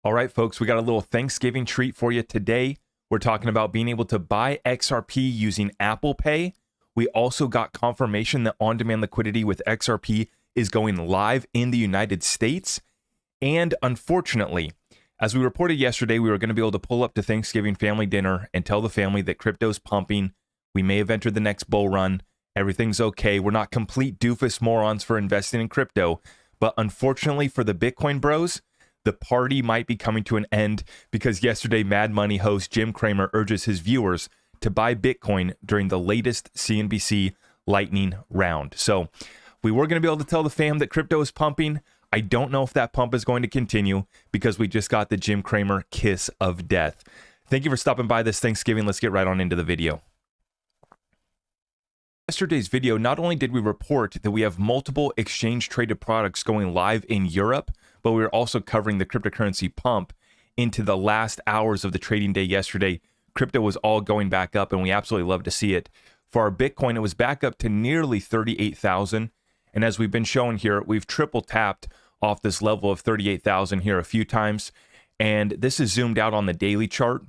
All right, folks, we got a little Thanksgiving treat for you today. We're talking about being able to buy XRP using Apple Pay. We also got confirmation that on-demand liquidity with XRP is going live in the United States. And unfortunately, as we reported yesterday, we were going to be able to pull up to Thanksgiving family dinner and tell the family that crypto's pumping. We may have entered the next bull run. Everything's okay. We're not complete doofus morons for investing in crypto. But unfortunately for the Bitcoin bros, the party might be coming to an end because yesterday Mad Money host Jim Cramer urges his viewers to buy Bitcoin during the latest CNBC lightning round. So we were going to be able to tell the fam that crypto is pumping. I don't know if that pump is going to continue because we just got the Jim Cramer kiss of death. Thank you for stopping by this Thanksgiving. Let's get right on into the video. Yesterday's video, not only did we report that we have multiple exchange traded products going live in Europe, but we were also covering the cryptocurrency pump into the last hours of the trading day yesterday. Crypto was all going back up, and we absolutely love to see it. For our Bitcoin, it was back up to nearly 38,000. And as we've been showing here, we've triple tapped off this level of 38,000 here a few times. And this is zoomed out on the daily chart.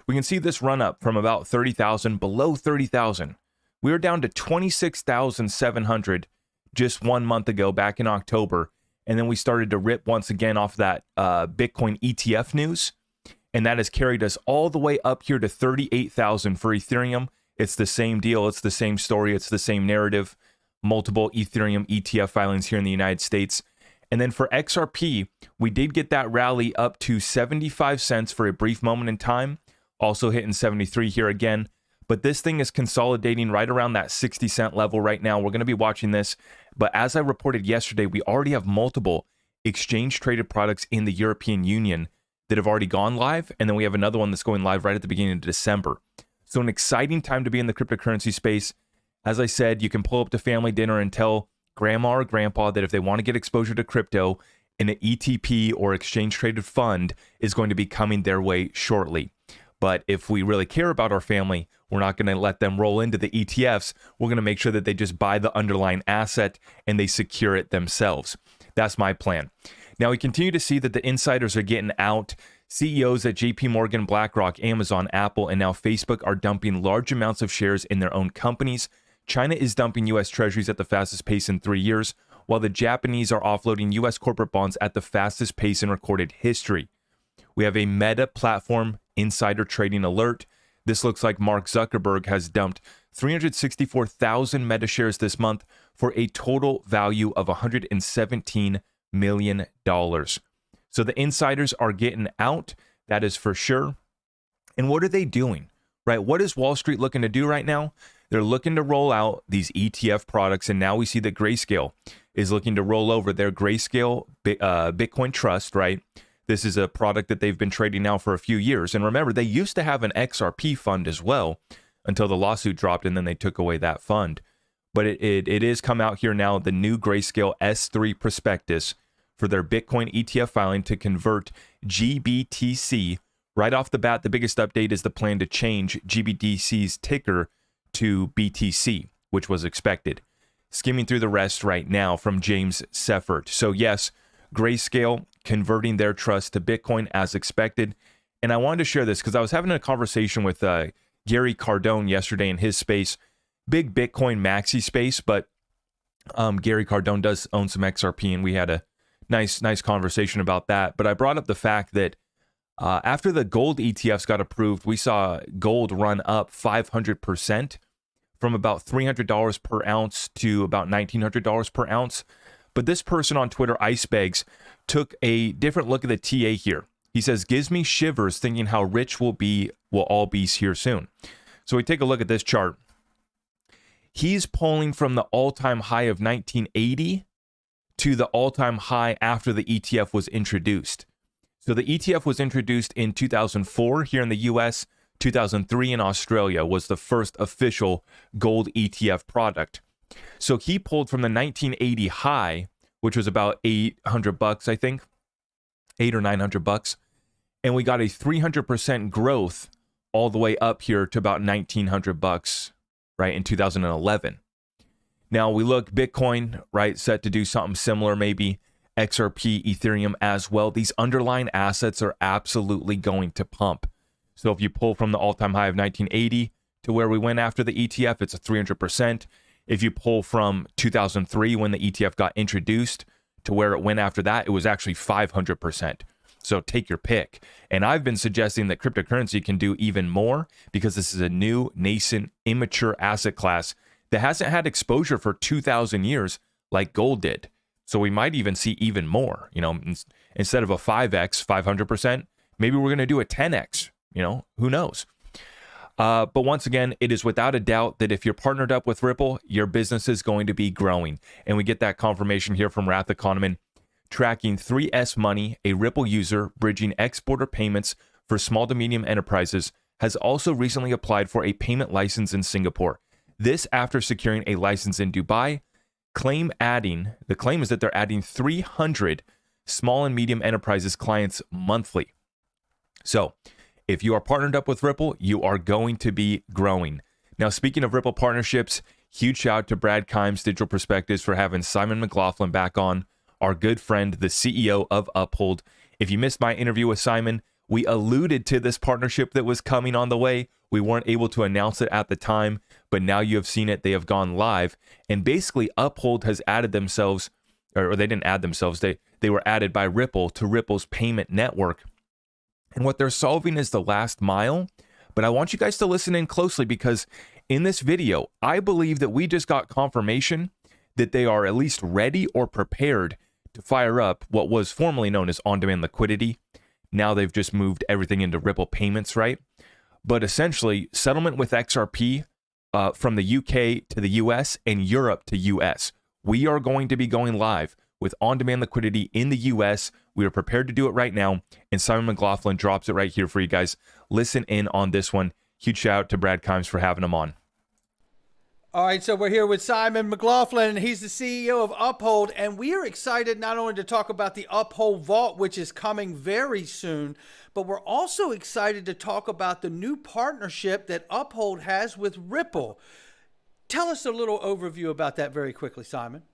We can see this run up from about 30,000 below 30,000. We were down to 26,700 just 1 month ago, back in October. And then we started to rip once again off that Bitcoin ETF news. And that has carried us all the way up here to 38,000 for Ethereum. It's the same deal. It's the same story. It's the same narrative. Multiple Ethereum ETF filings here in the United States. And then for XRP, we did get that rally up to 75 cents for a brief moment in time. Also hitting 73 here again. But this thing is consolidating right around that 60-cent level right now. We're going to be watching this. But as I reported yesterday, we already have multiple exchange-traded products in the European Union that have already gone live. And then we have another one that's going live right at the beginning of December. So an exciting time to be in the cryptocurrency space. As I said, you can pull up to family dinner and tell grandma or grandpa that if they want to get exposure to crypto, an ETP or exchange-traded fund is going to be coming their way shortly. But if we really care about our family, we're not going to let them roll into the ETFs. We're going to make sure that they just buy the underlying asset and they secure it themselves. That's my plan. Now, we continue to see that the insiders are getting out. CEOs at JP Morgan, BlackRock, Amazon, Apple, and now Facebook are dumping large amounts of shares in their own companies. China is dumping U.S. treasuries at the fastest pace in 3 years, while the Japanese are offloading U.S. corporate bonds at the fastest pace in recorded history. We have a Meta platform insider trading alert. This looks like Mark Zuckerberg has dumped 364,000 Meta shares this month for a total value of $117 million. So the insiders are getting out, that is for sure. And what are they doing, right? What is Wall Street looking to do right now? They're looking to roll out these ETF products, and now we see that Grayscale is looking to roll over their Grayscale Bitcoin Trust, right? This is a product that they've been trading now for a few years. And remember, they used to have an XRP fund as well until the lawsuit dropped, and then they took away that fund. But it is come out here now, the new Grayscale S3 prospectus for their Bitcoin ETF filing to convert GBTC. Right off the bat, the biggest update is the plan to change GBTC's ticker to BTC, which was expected. Skimming through the rest right now from James Seffert. So yes, Grayscale converting their trust to Bitcoin as expected. And I wanted to share this because I was having a conversation with Gary Cardone yesterday in his space, big Bitcoin maxi space, but Gary Cardone does own some XRP, and we had a nice conversation about that. But I brought up the fact that after the gold ETFs got approved, we saw gold run up 500% from about $300 per ounce to about $1,900 per ounce. But this person on Twitter, Icebags, took a different look at the TA here. He says, gives me shivers thinking how rich we'll all be here soon. So we take a look at this chart. He's pulling from the all-time high of 1980 to the all-time high after the ETF was introduced. So the ETF was introduced in 2004 here in the US. 2003 in Australia was the first official gold ETF product. So he pulled from the 1980 high, which was about $800, I think, $800 or $900, and we got a 300% growth all the way up here to about $1,900, right, in 2011. Now we look Bitcoin, right, set to do something similar maybe XRP, Ethereum as well. These underlying assets are absolutely going to pump. So if you pull from the all-time high of 1980 to where we went after the ETF, it's a 300%. If you pull from 2003 when the ETF got introduced to where it went after that, it was actually 500%. So take your pick. And I've been suggesting that cryptocurrency can do even more because this is a new, nascent, immature asset class that hasn't had exposure for 2,000 years like gold did. So we might even see even more. Instead of a 5x, 500%, maybe we're going to do a 10x. Who knows? But once again, it is without a doubt that if you're partnered up with Ripple, your business is going to be growing. And we get that confirmation here from Wrath Economy, tracking 3S Money, a Ripple user bridging exporter payments for small to medium enterprises, has also recently applied for a payment license in Singapore. This after securing a license in Dubai. The claim is that they're adding 300 small and medium enterprises clients monthly. So if you are partnered up with Ripple, you are going to be growing. Now, speaking of Ripple partnerships, huge shout out to Brad Kimes, Digital Perspectives, for having Simon McLaughlin back on, our good friend, the CEO of Uphold. If you missed my interview with Simon, we alluded to this partnership that was coming on the way. We weren't able to announce it at the time, but now you have seen it. They have gone live. And basically, Uphold has added themselves, or they didn't add themselves, they were added by Ripple to Ripple's payment network. And what they're solving is the last mile. But I want you guys to listen in closely because in this video, I believe that we just got confirmation that they are at least ready or prepared to fire up what was formerly known as on-demand liquidity. Now they've just moved everything into Ripple payments, right? But essentially, settlement with XRP from the UK to the US and Europe to US. We are going to be going live with on-demand liquidity in the US. We are prepared to do it right now. And Simon McLaughlin drops it right here for you guys. Listen in on this one. Huge shout out to Brad Kimes for having him on. All right, so we're here with Simon McLaughlin. He's the CEO of Uphold, and we are excited not only to talk about the Uphold Vault, which is coming very soon, but we're also excited to talk about the new partnership that Uphold has with Ripple. Tell us a little overview about that very quickly, Simon.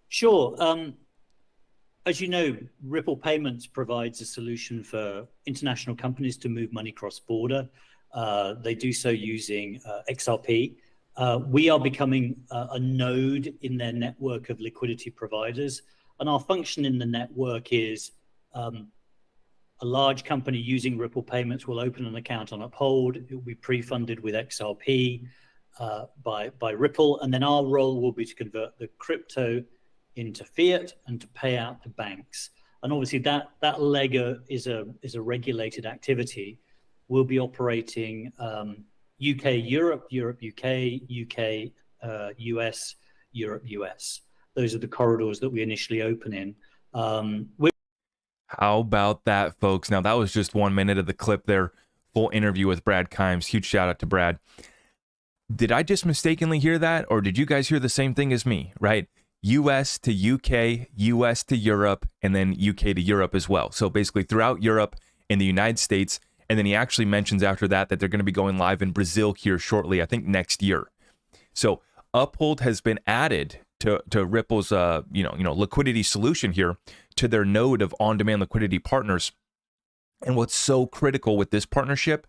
Sure. As you know, Ripple Payments provides a solution for international companies to move money cross-border. They do so using XRP. We are becoming a node in their network of liquidity providers. And our function in the network is a large company using Ripple Payments will open an account on Uphold. It will be pre-funded with XRP by Ripple. And then our role will be to convert the crypto into fiat and to pay out to banks. And obviously that leg is a regulated activity. We'll be operating UK, Europe, Europe, UK, UK, US, Europe, US. Those are the corridors that we initially open in. How about that, folks? Now, that was just 1 minute of the clip there. Full interview with Brad Kimes. Huge shout out to Brad. Did I just mistakenly hear that? Or did you guys hear the same thing as me, right? US to UK, US to Europe, and then UK to Europe as well. So basically throughout Europe and the United States. And then he actually mentions after that they're going to be going live in Brazil here shortly, I think next year. So Uphold has been added to Ripple's liquidity solution here to their node of on-demand liquidity partners. And what's so critical with this partnership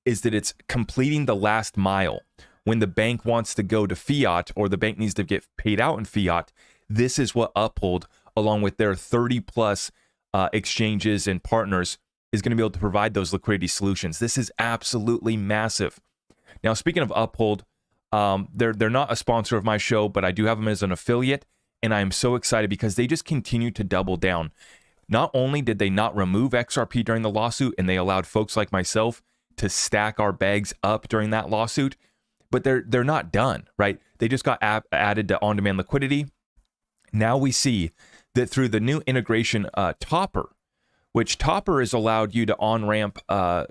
is that it's completing the last mile. When the bank wants to go to fiat or the bank needs to get paid out in fiat, this is what Uphold, along with their 30 plus exchanges and partners, is going to be able to provide those liquidity solutions. This is absolutely massive. Now, speaking of Uphold, they're not a sponsor of my show, but I do have them as an affiliate, and I am so excited because they just continue to double down. Not only did they not remove XRP during the lawsuit, and they allowed folks like myself to stack our bags up during that lawsuit, but they're not done, right? They just got added to on-demand liquidity. Now we see that through the new integration Topper, which Topper has allowed you to on-ramp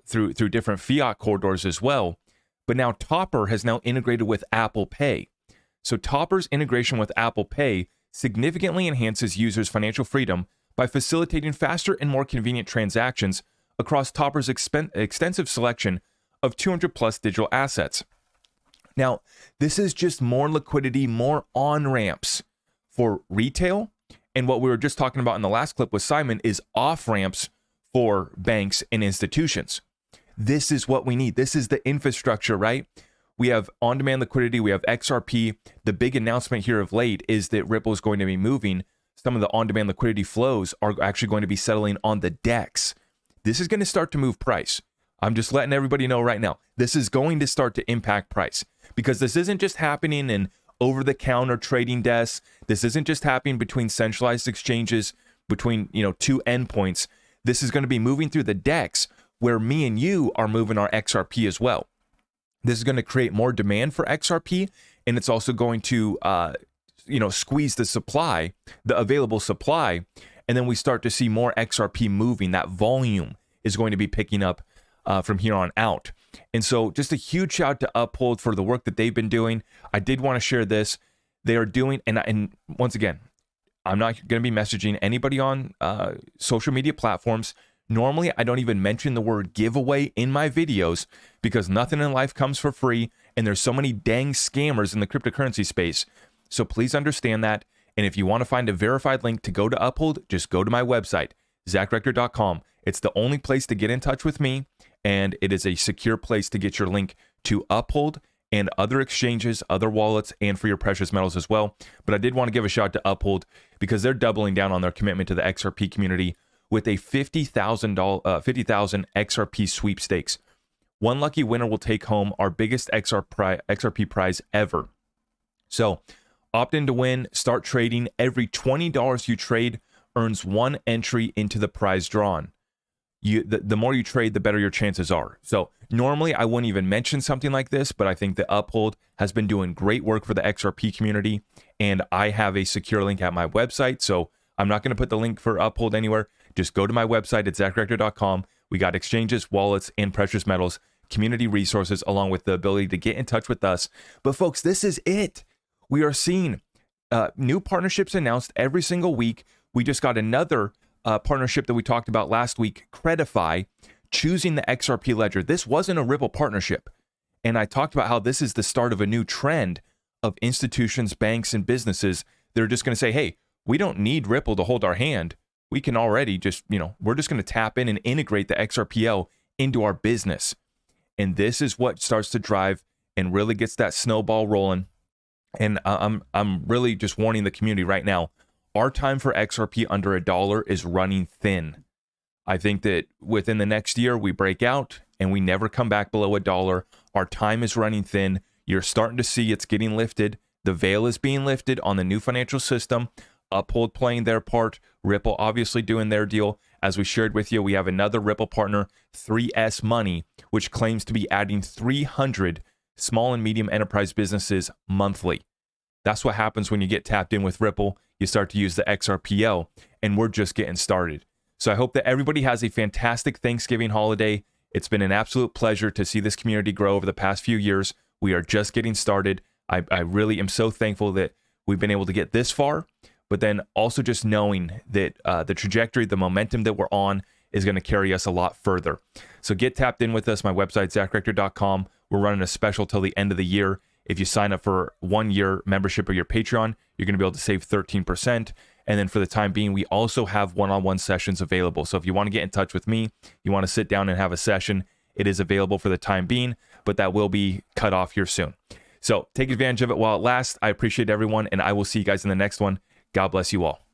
through different fiat corridors as well. But now Topper has now integrated with Apple Pay. So Topper's integration with Apple Pay significantly enhances users' financial freedom by facilitating faster and more convenient transactions across Topper's extensive selection of 200 plus digital assets. Now, this is just more liquidity, more on-ramps for retail And what we were just talking about in the last clip with Simon is off ramps for banks and institutions. This is what we need. This is the infrastructure, right? We have on-demand liquidity. We have XRP. The big announcement here of late is that Ripple is going to be moving. Some of the on-demand liquidity flows are actually going to be settling on the DEX. This is going to start to move price. I'm just letting everybody know right now. This is going to start to impact price because this isn't just happening in over-the-counter trading desks. This isn't just happening between centralized exchanges, between two endpoints. This is going to be moving through the DEX where me and you are moving our XRP as well. This is going to create more demand for XRP, and it's also going to squeeze the supply, the available supply, and then we start to see more XRP moving. That volume is going to be picking up from here on out. And so just a huge shout out to Uphold for the work that they've been doing. I did want to share this. They are doing, and once again, I'm not going to be messaging anybody on social media platforms. Normally, I don't even mention the word giveaway in my videos because nothing in life comes for free, and there's so many dang scammers in the cryptocurrency space. So please understand that. And if you want to find a verified link to go to Uphold, just go to my website, zachrector.com. It's the only place to get in touch with me, and it is a secure place to get your link to Uphold and other exchanges, other wallets, and for your precious metals as well. But I did want to give a shout out to Uphold because they're doubling down on their commitment to the XRP community with a $50,000 XRP sweepstakes. One lucky winner will take home our biggest XRP prize ever. So opt in to win, start trading. Every $20 you trade earns one entry into the prize drawn. The more you trade, the better your chances are. So normally I wouldn't even mention something like this, but I think that Uphold has been doing great work for the XRP community, and I have a secure link at my website. So I'm not going to put the link for Uphold anywhere. Just go to my website at zachrector.com. We got exchanges, wallets, and precious metals, community resources, along with the ability to get in touch with us. But folks, this is it. We are seeing new partnerships announced every single week. We just got another partnership that we talked about last week, Credify, choosing the XRP ledger. This wasn't a Ripple partnership. And I talked about how this is the start of a new trend of institutions, banks, and businesses. They're just going to say, hey, we don't need Ripple to hold our hand. We can already just, we're just going to tap in and integrate the XRPL into our business. And this is what starts to drive and really gets that snowball rolling. And I'm really just warning the community right now. Our time for XRP under $1 is running thin. I think that within the next year, we break out and we never come back below $1. Our time is running thin. You're starting to see it's getting lifted. The veil is being lifted on the new financial system. Uphold playing their part. Ripple obviously doing their deal. As we shared with you, we have another Ripple partner, 3S Money, which claims to be adding 300 small and medium enterprise businesses monthly. That's what happens when you get tapped in with Ripple. You start to use the XRPL, and we're just getting started. So I hope that everybody has a fantastic Thanksgiving holiday. It's been an absolute pleasure to see this community grow over the past few years. We are just getting started. I really am so thankful that we've been able to get this far, but then also just knowing that the trajectory, the momentum that we're on is going to carry us a lot further. So get tapped in with us. My website, zachrector.com. We're running a special till the end of the year. If you sign up for 1 year membership of your Patreon, you're going to be able to save 13%. And then for the time being, we also have one-on-one sessions available. So if you want to get in touch with me, you want to sit down and have a session, it is available for the time being, but that will be cut off here soon. So take advantage of it while it lasts. I appreciate everyone, and I will see you guys in the next one. God bless you all.